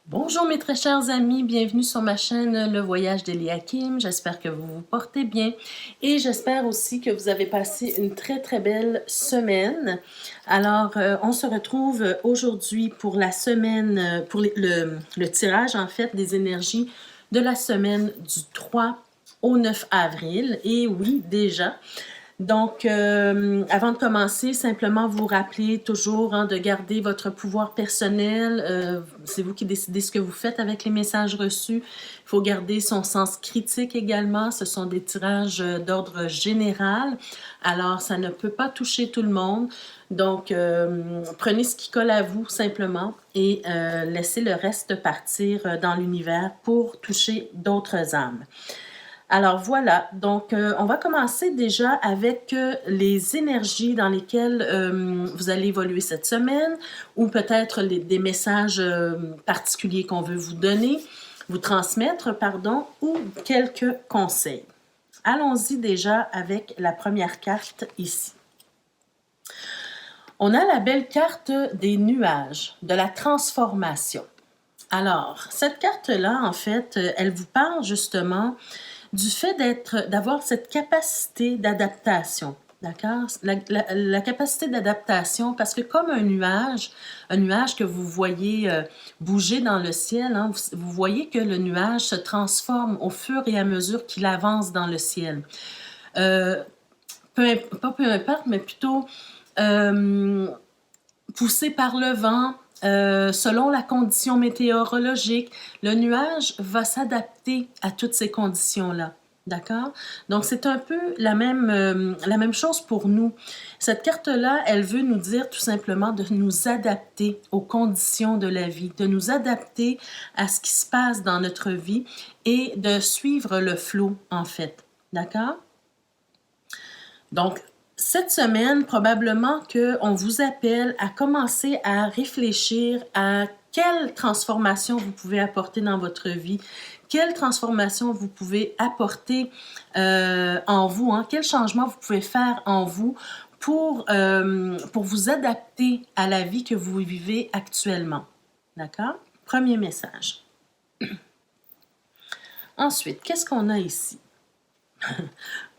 Bonjour mes très chers amis, bienvenue sur ma chaîne Le Voyage d'Eliakim. J'espère que vous vous portez bien et j'espère aussi que vous avez passé une très très belle semaine. Alors, on se retrouve aujourd'hui pour la semaine, pour le tirage en fait des énergies de la semaine du 3 au 9 avril. Et oui, déjà. Donc, avant de commencer, simplement vous rappeler toujours de garder votre pouvoir personnel. C'est vous qui décidez ce que vous faites avec les messages reçus. Il faut garder son sens critique également. Ce sont des tirages d'ordre général. Alors, ça ne peut pas toucher tout le monde. Donc, prenez ce qui colle à vous simplement et laissez le reste partir dans l'univers pour toucher d'autres âmes. Alors voilà, donc on va commencer déjà avec les énergies dans lesquelles vous allez évoluer cette semaine ou peut-être des messages particuliers qu'on veut vous transmettre, pardon, ou quelques conseils. Allons-y déjà avec la première carte ici. On a la belle carte des nuages, de la transformation. Alors, cette carte-là, en fait, elle vous parle justement du fait d'avoir cette capacité d'adaptation, d'accord? La capacité d'adaptation, parce que comme un nuage que vous voyez bouger dans le ciel, vous voyez que le nuage se transforme au fur et à mesure qu'il avance dans le ciel. Pas peu importe, mais plutôt poussé par le vent, selon la condition météorologique, le nuage va s'adapter à toutes ces conditions-là. D'accord? Donc, c'est un peu la même chose pour nous. Cette carte-là, elle veut nous dire tout simplement de nous adapter aux conditions de la vie, de nous adapter à ce qui se passe dans notre vie et de suivre le flot, en fait. D'accord? Donc, cette semaine, probablement qu'on vous appelle à commencer à réfléchir à quelle transformation vous pouvez apporter dans votre vie, quelle transformation vous pouvez apporter en vous, quel changement vous pouvez faire en vous pour vous adapter à la vie que vous vivez actuellement. D'accord? Premier message. Ensuite, qu'est-ce qu'on a ici?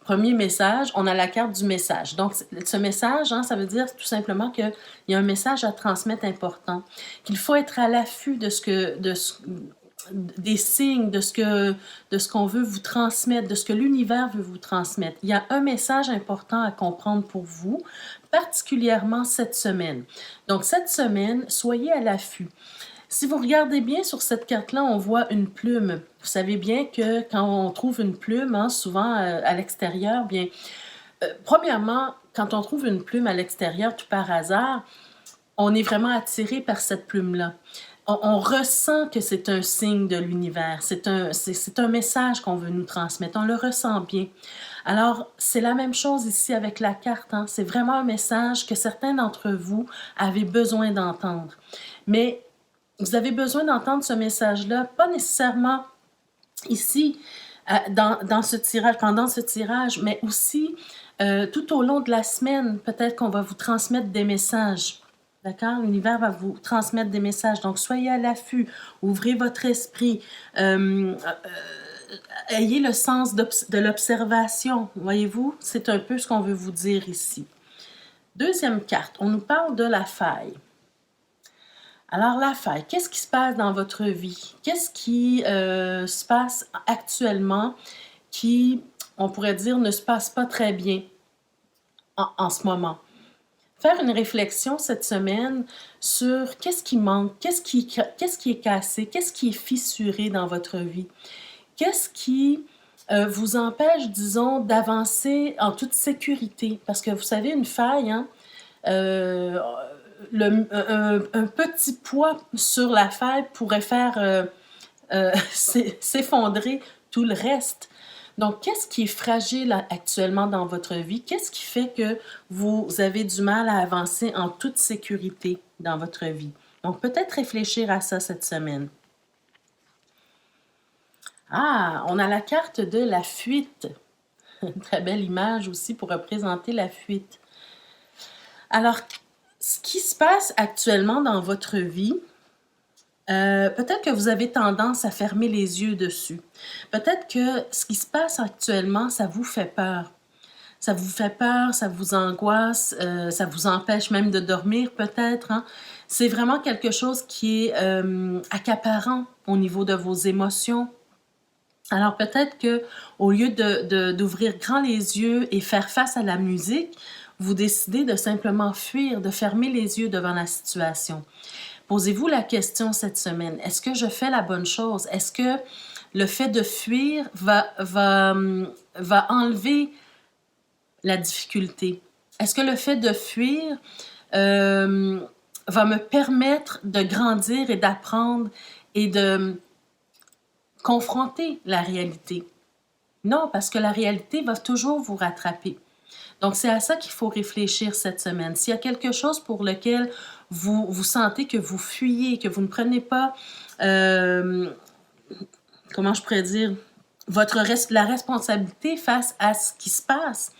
Premier message, on a la carte du message. Donc, ce message, ça veut dire tout simplement qu'il y a un message à transmettre important, qu'il faut être à l'affût des signes, de ce qu'on veut vous transmettre, de ce que l'univers veut vous transmettre. Il y a un message important à comprendre pour vous, particulièrement cette semaine. Donc, cette semaine, soyez à l'affût. Si vous regardez bien sur cette carte-là, on voit une plume. Vous savez bien que quand on trouve une plume, souvent à l'extérieur, bien, premièrement, quand on trouve une plume à l'extérieur, tout par hasard, on est vraiment attiré par cette plume-là. On ressent que c'est un signe de l'univers, c'est un message qu'on veut nous transmettre, on le ressent bien. Alors, c'est la même chose ici avec la carte, c'est vraiment un message que certains d'entre vous avaient besoin d'entendre. Mais vous avez besoin d'entendre ce message-là, pas nécessairement ici, dans ce tirage, pendant ce tirage, mais aussi tout au long de la semaine, peut-être qu'on va vous transmettre des messages. D'accord? L'univers va vous transmettre des messages. Donc, soyez à l'affût, ouvrez votre esprit, ayez le sens de l'observation. Voyez-vous? C'est un peu ce qu'on veut vous dire ici. Deuxième carte, on nous parle de la faille. Alors, la faille, qu'est-ce qui se passe dans votre vie? Qu'est-ce qui se passe actuellement qui, on pourrait dire, ne se passe pas très bien en ce moment? Faire une réflexion cette semaine sur qu'est-ce qui manque, qu'est-ce qui est cassé, qu'est-ce qui est fissuré dans votre vie? Qu'est-ce qui vous empêche, disons, d'avancer en toute sécurité? Parce que vous savez, une faille, un petit poids sur la faille pourrait faire s'effondrer tout le reste. Donc, qu'est-ce qui est fragile actuellement dans votre vie? Qu'est-ce qui fait que vous avez du mal à avancer en toute sécurité dans votre vie? Donc, peut-être réfléchir à ça cette semaine. Ah, on a la carte de la fuite. Une très belle image aussi pour représenter la fuite. Alors, ce qui se passe actuellement dans votre vie, peut-être que vous avez tendance à fermer les yeux dessus. Peut-être que ce qui se passe actuellement, ça vous fait peur. Ça vous fait peur, ça vous angoisse, ça vous empêche même de dormir peut-être, hein. C'est vraiment quelque chose qui est accaparant au niveau de vos émotions. Alors peut-être que au lieu d'ouvrir grand les yeux et faire face à la musique, vous décidez de simplement fuir, de fermer les yeux devant la situation. Posez-vous la question cette semaine, est-ce que je fais la bonne chose? Est-ce que le fait de fuir va enlever la difficulté? Est-ce que le fait de fuir va me permettre de grandir et d'apprendre et de confronter la réalité? Non, parce que la réalité va toujours vous rattraper. Donc, c'est à ça qu'il faut réfléchir cette semaine. S'il y a quelque chose pour lequel vous sentez que vous fuyez, que vous ne prenez pas, comment je pourrais dire, la responsabilité face à ce qui se passe,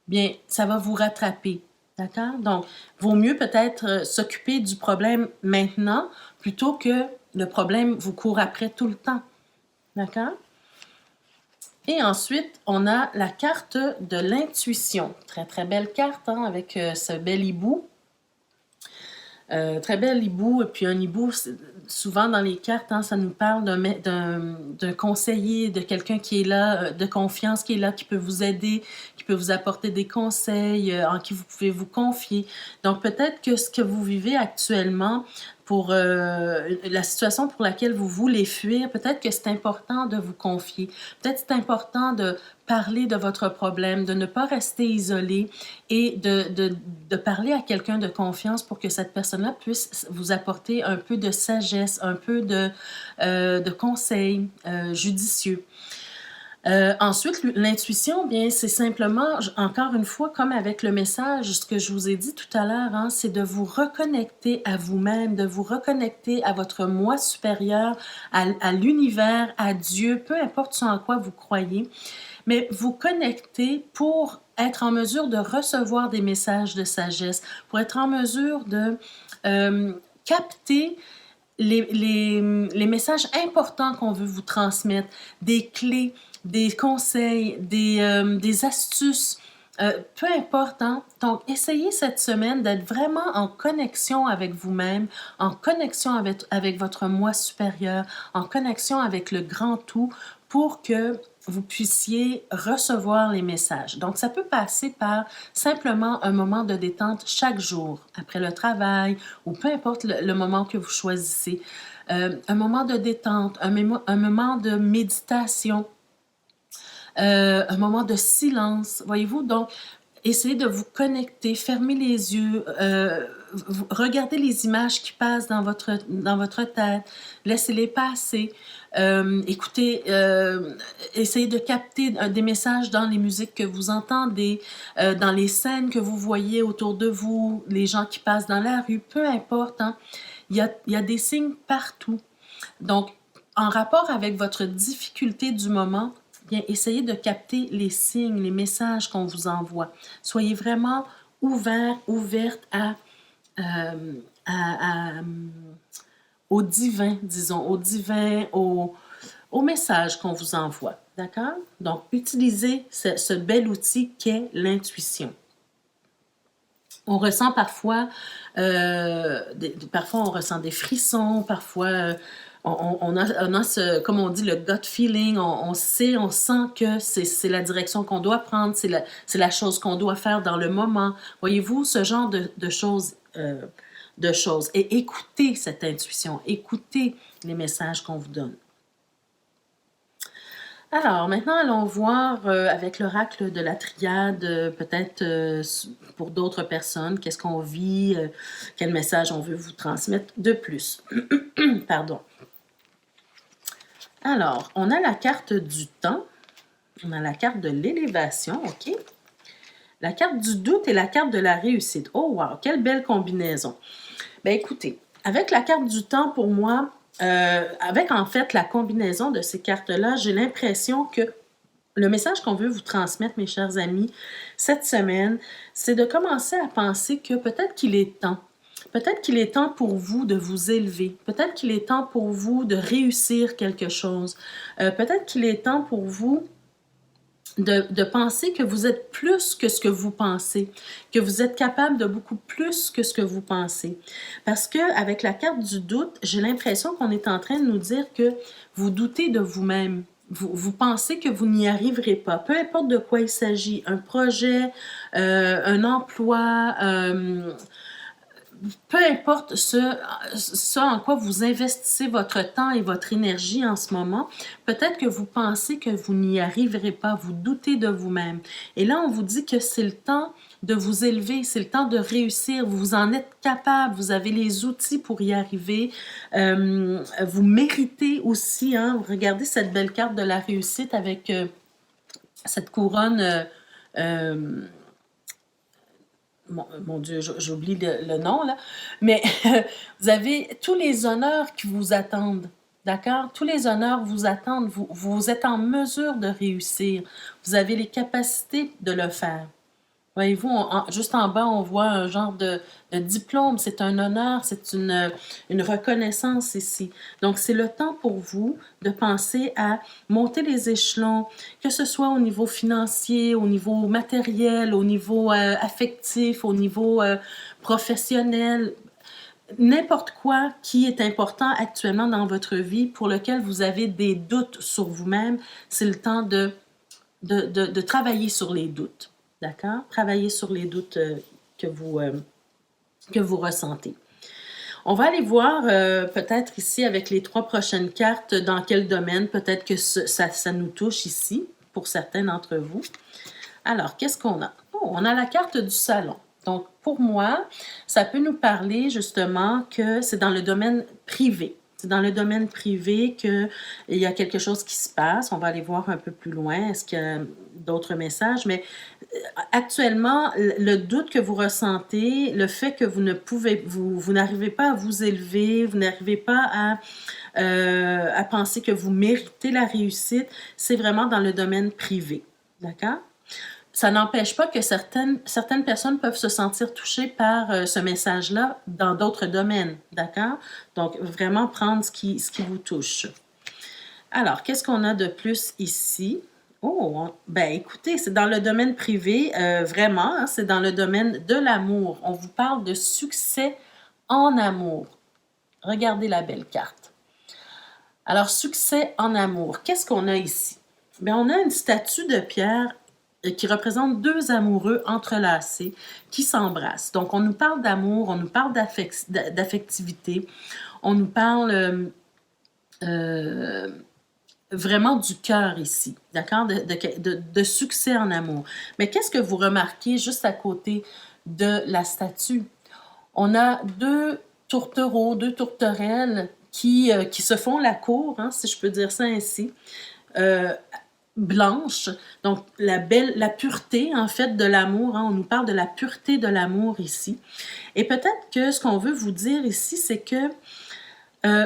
bien, ça va vous rattraper. D'accord? Donc, vaut mieux peut-être s'occuper du problème maintenant plutôt que le problème vous court après tout le temps. D'accord? Et ensuite, on a la carte de l'intuition. Très, très belle carte, hein, avec ce bel hibou. Très bel hibou. Et puis un hibou, souvent dans les cartes, hein, ça nous parle d'un conseiller, de quelqu'un qui est là, de confiance, qui est là, qui peut vous aider, qui peut vous apporter des conseils, en qui vous pouvez vous confier. Donc peut-être que ce que vous vivez actuellement, pour la situation pour laquelle vous voulez fuir, peut-être que c'est important de vous confier. Peut-être que c'est important de parler de votre problème, de ne pas rester isolé et de parler à quelqu'un de confiance pour que cette personne-là puisse vous apporter un peu de sagesse, un peu de conseils judicieux. Ensuite, l'intuition, bien, c'est simplement, encore une fois, comme avec le message, ce que je vous ai dit tout à l'heure, hein, c'est de vous reconnecter à vous-même, de vous reconnecter à votre moi supérieur, à l'univers, à Dieu, peu importe ce en quoi vous croyez, mais vous connecter pour être en mesure de recevoir des messages de sagesse, pour être en mesure de capter les messages importants qu'on veut vous transmettre, des clés, des conseils, des astuces, peu importe. Hein? Donc, essayez cette semaine d'être vraiment en connexion avec vous-même, en connexion avec votre moi supérieur, en connexion avec le grand tout pour que vous puissiez recevoir les messages. Donc, ça peut passer par simplement un moment de détente chaque jour, après le travail ou peu importe le moment que vous choisissez. Un moment de détente, un moment de méditation, un moment de silence, voyez-vous? Donc, essayez de vous connecter, fermez les yeux, regardez les images qui passent dans votre tête, laissez-les passer, écoutez, essayez de capter des messages dans les musiques que vous entendez, dans les scènes que vous voyez autour de vous, les gens qui passent dans la rue, peu importe, hein, il y a des signes partout. Donc, en rapport avec votre difficulté du moment, bien, essayez de capter les signes, les messages qu'on vous envoie. Soyez vraiment ouverte au divin, disons, au message qu'on vous envoie. D'accord? Donc, utilisez ce bel outil qu'est l'intuition. On ressent parfois on ressent des frissons, parfois on a comme on dit, le gut feeling, on sait, on sent que c'est la direction qu'on doit prendre, c'est la chose qu'on doit faire dans le moment. Voyez-vous, ce genre de choses. Et écoutez cette intuition, écoutez les messages qu'on vous donne. Alors, maintenant, allons voir avec l'oracle de la triade, peut-être pour d'autres personnes, qu'est-ce qu'on vit, quel message on veut vous transmettre de plus. Pardon. Alors, on a la carte du temps, on a la carte de l'élévation, OK? La carte du doute et la carte de la réussite. Oh, wow, quelle belle combinaison. Bien, écoutez, avec la carte du temps, pour moi, avec en fait la combinaison de ces cartes-là, j'ai l'impression que le message qu'on veut vous transmettre, mes chers amis, cette semaine, c'est de commencer à penser que peut-être qu'il est temps. Peut-être qu'il est temps pour vous de vous élever. Peut-être qu'il est temps pour vous de réussir quelque chose. Peut-être qu'il est temps pour vous de penser que vous êtes plus que ce que vous pensez, que vous êtes capable de beaucoup plus que ce que vous pensez. Parce que avec la carte du doute, j'ai l'impression qu'on est en train de nous dire que vous doutez de vous-même. Vous pensez que vous n'y arriverez pas. Peu importe de quoi il s'agit, un projet, un emploi, peu importe ce en quoi vous investissez votre temps et votre énergie en ce moment, peut-être que vous pensez que vous n'y arriverez pas, vous doutez de vous-même. Et là, on vous dit que c'est le temps de vous élever, c'est le temps de réussir, vous en êtes capable, vous avez les outils pour y arriver, vous méritez aussi, hein, regardez cette belle carte de la réussite avec cette couronne... Mon Dieu, j'oublie le nom, là. Mais vous avez tous les honneurs qui vous attendent. D'accord? Tous les honneurs vous attendent. Vous êtes en mesure de réussir. Vous avez les capacités de le faire. Voyez-vous, juste en bas, on voit un genre de diplôme. C'est un honneur, c'est une reconnaissance ici. Donc, c'est le temps pour vous de penser à monter les échelons, que ce soit au niveau financier, au niveau matériel, au niveau affectif, au niveau professionnel. N'importe quoi qui est important actuellement dans votre vie pour lequel vous avez des doutes sur vous-même, c'est le temps de travailler sur les doutes. D'accord? Travaillez sur les doutes que vous ressentez. On va aller voir peut-être ici avec les 3 prochaines cartes dans quel domaine. Peut-être que ça nous touche ici pour certains d'entre vous. Alors, qu'est-ce qu'on a? Oh, on a la carte du salon. Donc, pour moi, ça peut nous parler justement que c'est dans le domaine privé. C'est dans le domaine privé qu'il y a quelque chose qui se passe. On va aller voir un peu plus loin. Est-ce qu'il y a d'autres messages? Mais actuellement, le doute que vous ressentez, le fait que vous n'arrivez pas à vous élever, vous n'arrivez pas à penser que vous méritez la réussite, c'est vraiment dans le domaine privé. D'accord? Ça n'empêche pas que certaines personnes peuvent se sentir touchées par ce message-là dans d'autres domaines, d'accord? Donc, vraiment prendre ce qui vous touche. Alors, qu'est-ce qu'on a de plus ici? Oh, ben écoutez, c'est dans le domaine privé, vraiment, hein, c'est dans le domaine de l'amour. On vous parle de succès en amour. Regardez la belle carte. Alors, succès en amour, qu'est-ce qu'on a ici? Bien, on a une statue de pierre qui représente 2 amoureux entrelacés qui s'embrassent. Donc, on nous parle d'amour, on nous parle d'affectivité, on nous parle vraiment du cœur ici, d'accord? De succès en amour. Mais qu'est-ce que vous remarquez juste à côté de la statue? On a 2 tourtereaux, 2 tourterelles qui se font la cour, hein, si je peux dire ça ainsi, blanche, donc la pureté en fait de l'amour, hein, on nous parle de la pureté de l'amour ici. Et peut-être que ce qu'on veut vous dire ici, c'est que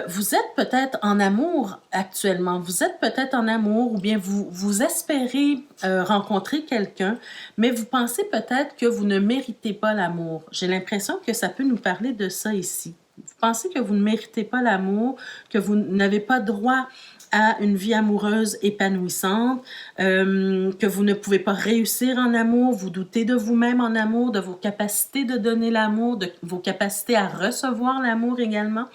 vous êtes peut-être en amour actuellement, vous êtes peut-être en amour ou bien vous espérez rencontrer quelqu'un, mais vous pensez peut-être que vous ne méritez pas l'amour. J'ai l'impression que ça peut nous parler de ça ici. Vous pensez que vous ne méritez pas l'amour, que vous n'avez pas droit à une vie amoureuse épanouissante, que vous ne pouvez pas réussir en amour, vous doutez de vous-même en amour, de vos capacités de donner l'amour, de vos capacités à recevoir l'amour également.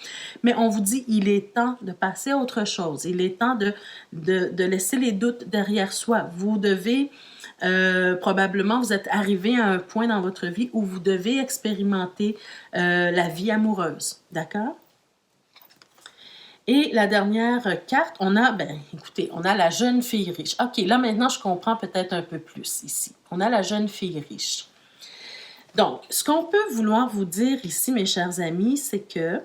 Mais on vous dit, il est temps de passer à autre chose. Il est temps de laisser les doutes derrière soi. Vous devez... probablement, vous êtes arrivé à un point dans votre vie où vous devez expérimenter la vie amoureuse. D'accord? Et la dernière carte, on a, écoutez, on a la jeune fille riche. OK, là, maintenant, je comprends peut-être un peu plus ici. On a la jeune fille riche. Donc, ce qu'on peut vouloir vous dire ici, mes chers amis, c'est que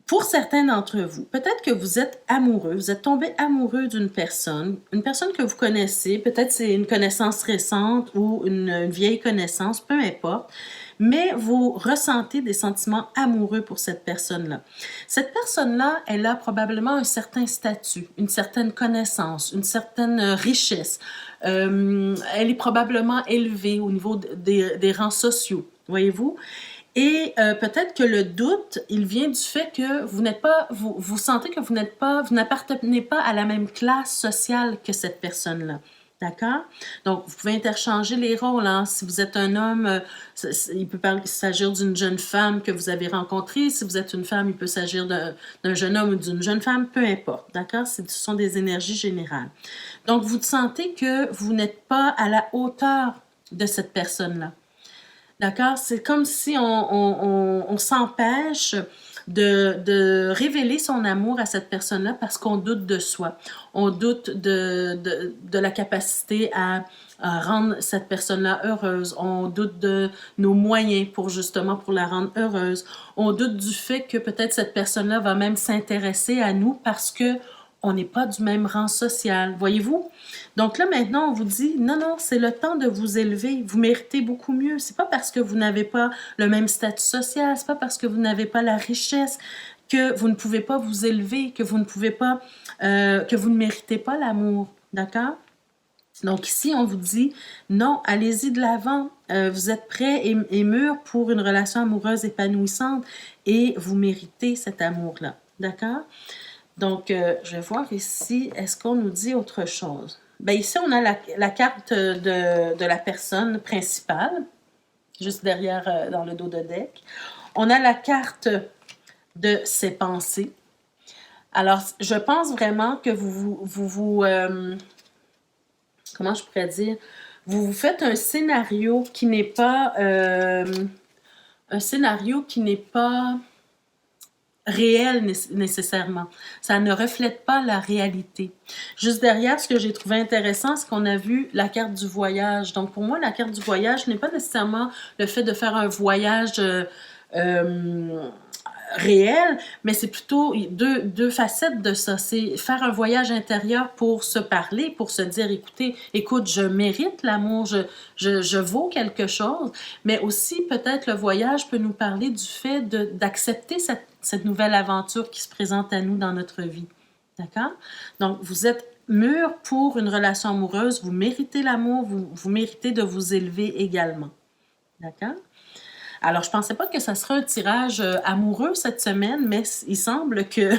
pour certains d'entre vous, peut-être que vous êtes amoureux, vous êtes tombé amoureux d'une personne que vous connaissez, peut-être c'est une connaissance récente ou une vieille connaissance, peu importe, mais vous ressentez des sentiments amoureux pour cette personne-là. Cette personne-là, elle a probablement un certain statut, une certaine connaissance, une certaine richesse. Elle est probablement élevée au niveau des rangs sociaux, voyez-vous? Et peut-être que le doute, il vient du fait que vous n'êtes pas, vous sentez que vous n'appartenez pas à la même classe sociale que cette personne-là. D'accord? Donc, vous pouvez interchanger les rôles. Hein? Si vous êtes un homme, il peut s'agir d'une jeune femme que vous avez rencontrée. Si vous êtes une femme, il peut s'agir d'un jeune homme ou d'une jeune femme, peu importe. D'accord? Ce sont des énergies générales. Donc, vous sentez que vous n'êtes pas à la hauteur de cette personne-là. D'accord? C'est comme si on s'empêche de révéler son amour à cette personne-là parce qu'on doute de soi. On doute de la capacité à rendre cette personne-là heureuse. On doute de nos moyens pour la rendre heureuse. On doute du fait que peut-être cette personne-là va même s'intéresser à nous parce que on n'est pas du même rang social. Voyez-vous? Donc là, maintenant, on vous dit, non, non, c'est le temps de vous élever. Vous méritez beaucoup mieux. C'est pas parce que vous n'avez pas le même statut social, c'est pas parce que vous n'avez pas la richesse que vous ne pouvez pas vous élever, que vous ne pouvez pas, que vous ne méritez pas l'amour. D'accord? Donc ici, on vous dit, non, allez-y de l'avant. Vous êtes prêts et mûrs pour une relation amoureuse épanouissante et vous méritez cet amour-là. D'accord? Donc, je vais voir ici, est-ce qu'on nous dit autre chose? Bien, ici, on a la carte de la personne principale, juste derrière dans le dos de deck. On a la carte de ses pensées. Alors, je pense vraiment que comment je pourrais dire? Vous faites un scénario qui n'est pas... un scénario qui n'est pas réel nécessairement. Ça ne reflète pas la réalité. Juste derrière, ce que j'ai trouvé intéressant, c'est qu'on a vu la carte du voyage. Donc, pour moi, la carte du voyage n'est pas nécessairement le fait de faire un voyage réel, mais c'est plutôt deux facettes de ça. C'est faire un voyage intérieur pour se parler, pour se dire, écoute, je mérite l'amour, je vaux quelque chose, mais aussi peut-être le voyage peut nous parler du fait d'accepter cette nouvelle aventure qui se présente à nous dans notre vie. D'accord? Donc, vous êtes mûr pour une relation amoureuse, vous méritez l'amour, vous méritez de vous élever également. D'accord? Alors, je ne pensais pas que ça serait un tirage amoureux cette semaine, mais il semble que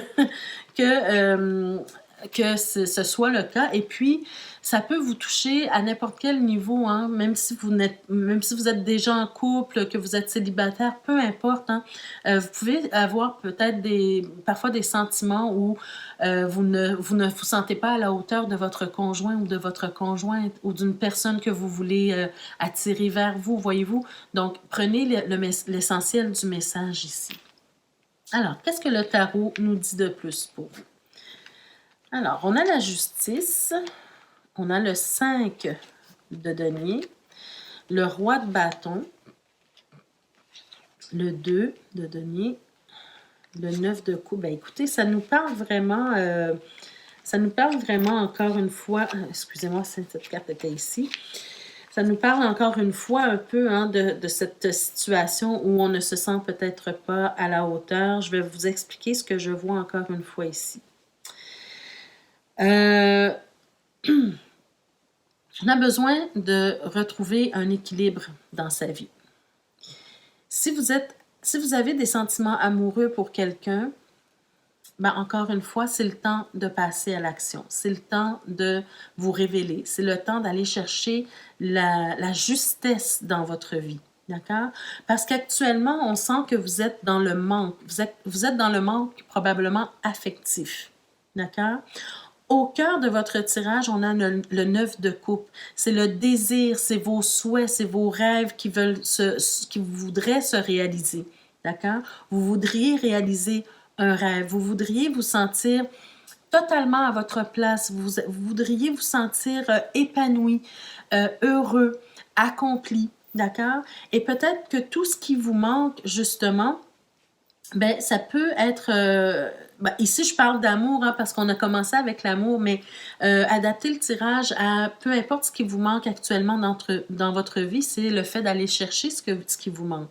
ce soit le cas. Et puis, ça peut vous toucher à n'importe quel niveau, hein, même si vous êtes déjà en couple, que vous êtes célibataire, peu importe. Hein, vous pouvez avoir peut-être parfois des sentiments où vous ne vous sentez pas à la hauteur de votre conjoint ou de votre conjointe ou d'une personne que vous voulez attirer vers vous, voyez-vous. Donc, prenez l'essentiel du message ici. Alors, qu'est-ce que le tarot nous dit de plus pour vous? Alors, on a la justice, on a le 5 de denier, le roi de bâton, le 2 de denier, le 9 de coupe. Ben, écoutez, ça nous parle vraiment encore une fois, excusez-moi, cette carte était ici, ça nous parle encore une fois un peu hein, de cette situation où on ne se sent peut-être pas à la hauteur. Je vais vous expliquer ce que je vois encore une fois ici. On a besoin de retrouver un équilibre dans sa vie. Si vous avez des sentiments amoureux pour quelqu'un, ben encore une fois, c'est le temps de passer à l'action. C'est le temps de vous révéler. C'est le temps d'aller chercher la justesse dans votre vie. D'accord? Parce qu'actuellement, on sent que vous êtes dans le manque. Vous êtes dans le manque probablement affectif. D'accord? Au cœur de votre tirage, on a le 9 de coupe. C'est le désir, c'est vos souhaits, c'est vos rêves qui voudraient se réaliser. D'accord? Vous voudriez réaliser un rêve. Vous voudriez vous sentir totalement à votre place. Vous voudriez vous sentir épanoui, heureux, accompli. D'accord? Et peut-être que tout ce qui vous manque, justement, ben, ça peut être... ici, je parle d'amour hein, parce qu'on a commencé avec l'amour, mais adapter le tirage à peu importe ce qui vous manque actuellement dans votre vie, c'est le fait d'aller chercher ce qui vous manque.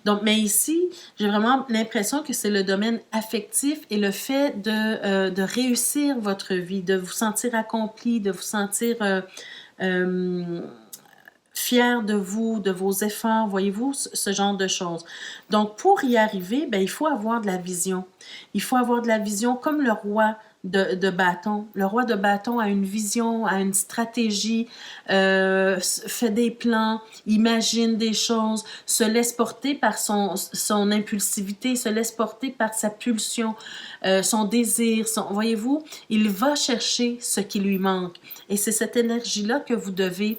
Donc, mais ici, j'ai vraiment l'impression que c'est le domaine affectif et le fait de réussir votre vie, de vous sentir accompli, de vous sentir fier de vous, de vos efforts, voyez-vous, ce genre de choses. Donc, pour y arriver, ben, il faut avoir de la vision. Il faut avoir de la vision comme le roi de bâton. Le roi de bâton a une vision, a une stratégie, fait des plans, imagine des choses, se laisse porter par son impulsivité, se laisse porter par sa pulsion, son désir, voyez-vous, il va chercher ce qui lui manque. Et c'est cette énergie-là que vous devez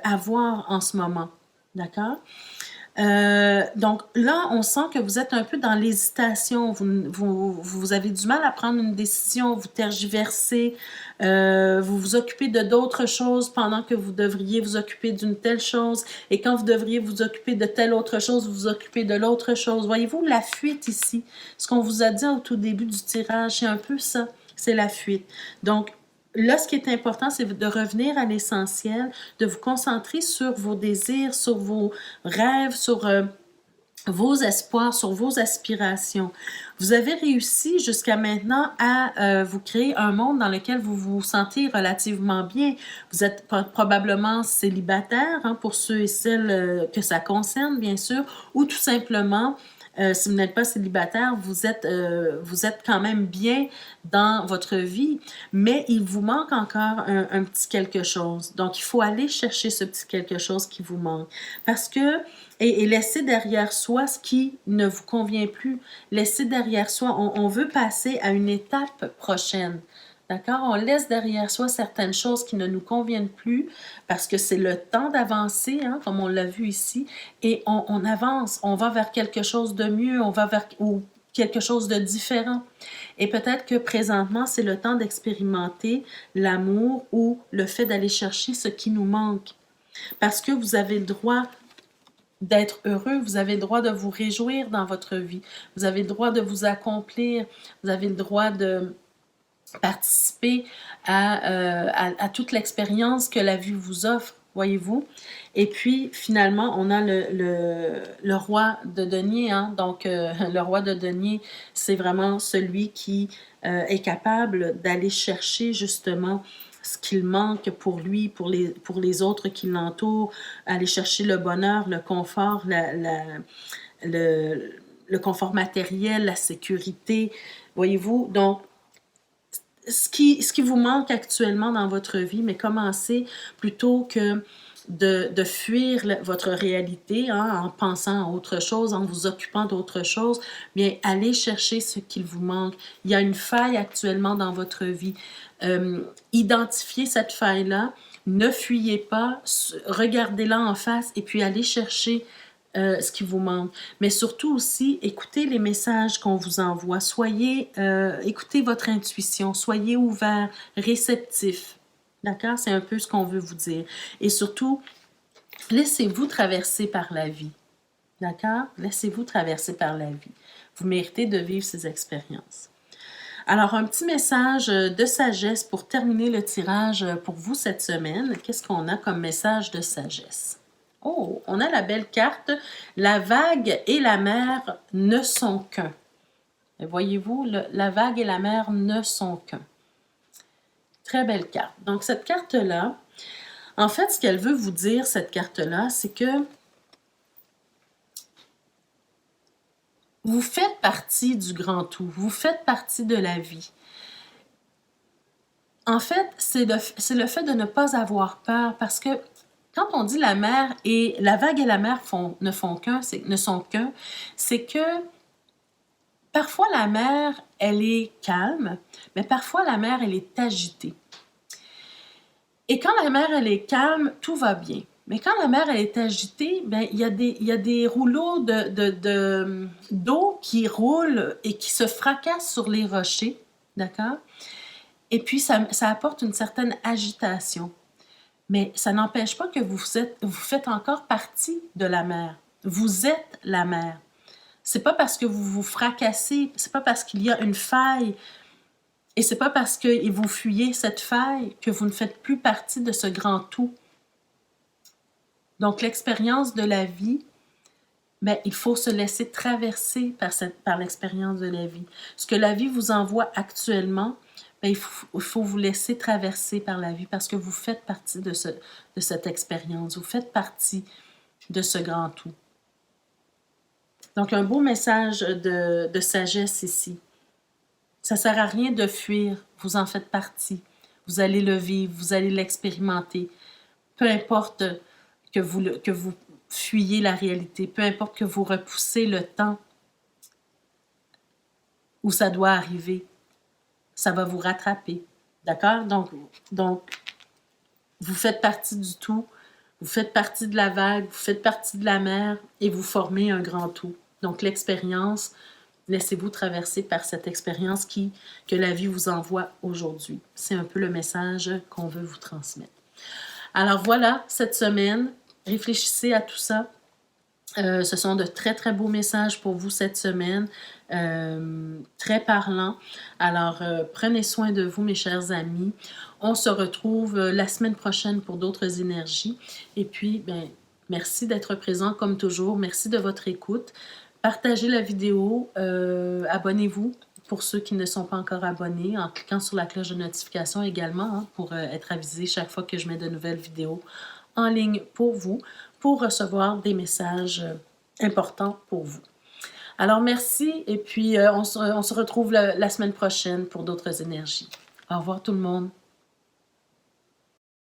avoir en ce moment. D'accord? Donc là, on sent que vous êtes un peu dans l'hésitation. Vous avez du mal à prendre une décision, vous tergiversez, vous vous occupez de d'autres choses pendant que vous devriez vous occuper d'une telle chose. Et quand vous devriez vous occuper de telle autre chose, vous vous occupez de l'autre chose. Voyez-vous, la fuite ici, ce qu'on vous a dit au tout début du tirage, c'est un peu ça, c'est la fuite. Donc, là, ce qui est important, c'est de revenir à l'essentiel, de vous concentrer sur vos désirs, sur vos rêves, sur vos espoirs, sur vos aspirations. Vous avez réussi jusqu'à maintenant à vous créer un monde dans lequel vous vous sentez relativement bien. Vous êtes probablement célibataire, hein, pour ceux et celles que ça concerne, bien sûr, ou tout simplement si vous n'êtes pas célibataire, vous êtes quand même bien dans votre vie, mais il vous manque encore un petit quelque chose. Donc, il faut aller chercher ce petit quelque chose qui vous manque. Parce que, et laisser derrière soi ce qui ne vous convient plus. Laisser derrière soi, on veut passer à une étape prochaine. D'accord? On laisse derrière soi certaines choses qui ne nous conviennent plus parce que c'est le temps d'avancer, hein, comme on l'a vu ici, et on avance, on va vers quelque chose de mieux, on va vers quelque chose de différent. Et peut-être que présentement, c'est le temps d'expérimenter l'amour ou le fait d'aller chercher ce qui nous manque. Parce que vous avez le droit d'être heureux, vous avez le droit de vous réjouir dans votre vie, vous avez le droit de vous accomplir, vous avez le droit de participer à toute l'expérience que la vie vous offre, voyez-vous. Et puis, finalement, on a le roi de denier. Hein? Donc, le roi de denier, c'est vraiment celui qui est capable d'aller chercher justement ce qu'il manque pour lui, pour les autres qui l'entourent, aller chercher le bonheur, le confort, le confort matériel, la sécurité, voyez-vous. Donc, ce qui vous manque actuellement dans votre vie, mais commencez plutôt que de fuir votre réalité, hein, en pensant à autre chose, en vous occupant d'autre chose, bien, allez chercher ce qu'il vous manque. Il y a une faille actuellement dans votre vie. Identifiez cette faille-là, ne fuyez pas, regardez-la en face et puis allez chercher ce qui vous manque. Mais surtout aussi, écoutez les messages qu'on vous envoie. Écoutez votre intuition, soyez ouvert, réceptif. D'accord? C'est un peu ce qu'on veut vous dire. Et surtout, laissez-vous traverser par la vie. D'accord? Laissez-vous traverser par la vie. Vous méritez de vivre ces expériences. Alors, un petit message de sagesse pour terminer le tirage pour vous cette semaine. Qu'est-ce qu'on a comme message de sagesse? Oh, on a la belle carte. La vague et la mer ne sont qu'un. Voyez-vous, la vague et la mer ne sont qu'un. Très belle carte. Donc, cette carte-là, en fait, ce qu'elle veut vous dire, cette carte-là, c'est que vous faites partie du grand tout. Vous faites partie de la vie. En fait, c'est le fait de ne pas avoir peur parce que quand on dit la mer et la vague et la mer ne sont qu'un, c'est que parfois la mer, elle est calme, mais parfois la mer, elle est agitée. Et quand la mer, elle est calme, tout va bien. Mais quand la mer, elle est agitée, ben, il y a des rouleaux d'eau qui roulent et qui se fracassent sur les rochers, d'accord? Et puis, ça apporte une certaine agitation. Mais ça n'empêche pas que vous faites encore partie de la mer. Vous êtes la mer. C'est pas parce que vous vous fracassez, c'est pas parce qu'il y a une faille, et c'est pas parce que vous fuyez cette faille que vous ne faites plus partie de ce grand tout. Donc, l'expérience de la vie, ben, il faut se laisser traverser par l'expérience de la vie. Ce que la vie vous envoie actuellement, bien, il faut vous laisser traverser par la vie parce que vous faites partie de cette expérience. Vous faites partie de ce grand tout. Donc, un beau message de sagesse ici. Ça ne sert à rien de fuir. Vous en faites partie. Vous allez le vivre, vous allez l'expérimenter. Peu importe que vous fuyez la réalité, peu importe que vous repoussez le temps où ça doit arriver, ça va vous rattraper. D'accord? Donc, vous faites partie du tout, vous faites partie de la vague, vous faites partie de la mer et vous formez un grand tout. Donc, l'expérience, laissez-vous traverser par cette expérience que la vie vous envoie aujourd'hui. C'est un peu le message qu'on veut vous transmettre. Alors voilà, cette semaine, réfléchissez à tout ça. Ce sont de très, très beaux messages pour vous cette semaine, très parlants. Alors, prenez soin de vous, mes chers amis. On se retrouve la semaine prochaine pour d'autres énergies. Et puis, ben, merci d'être présent comme toujours. Merci de votre écoute. Partagez la vidéo. Abonnez-vous pour ceux qui ne sont pas encore abonnés en cliquant sur la cloche de notification également hein, pour être avisé chaque fois que je mets de nouvelles vidéos en ligne pour vous, pour recevoir des messages importants pour vous. Alors, merci et puis on se retrouve la semaine prochaine pour d'autres énergies. Au revoir tout le monde.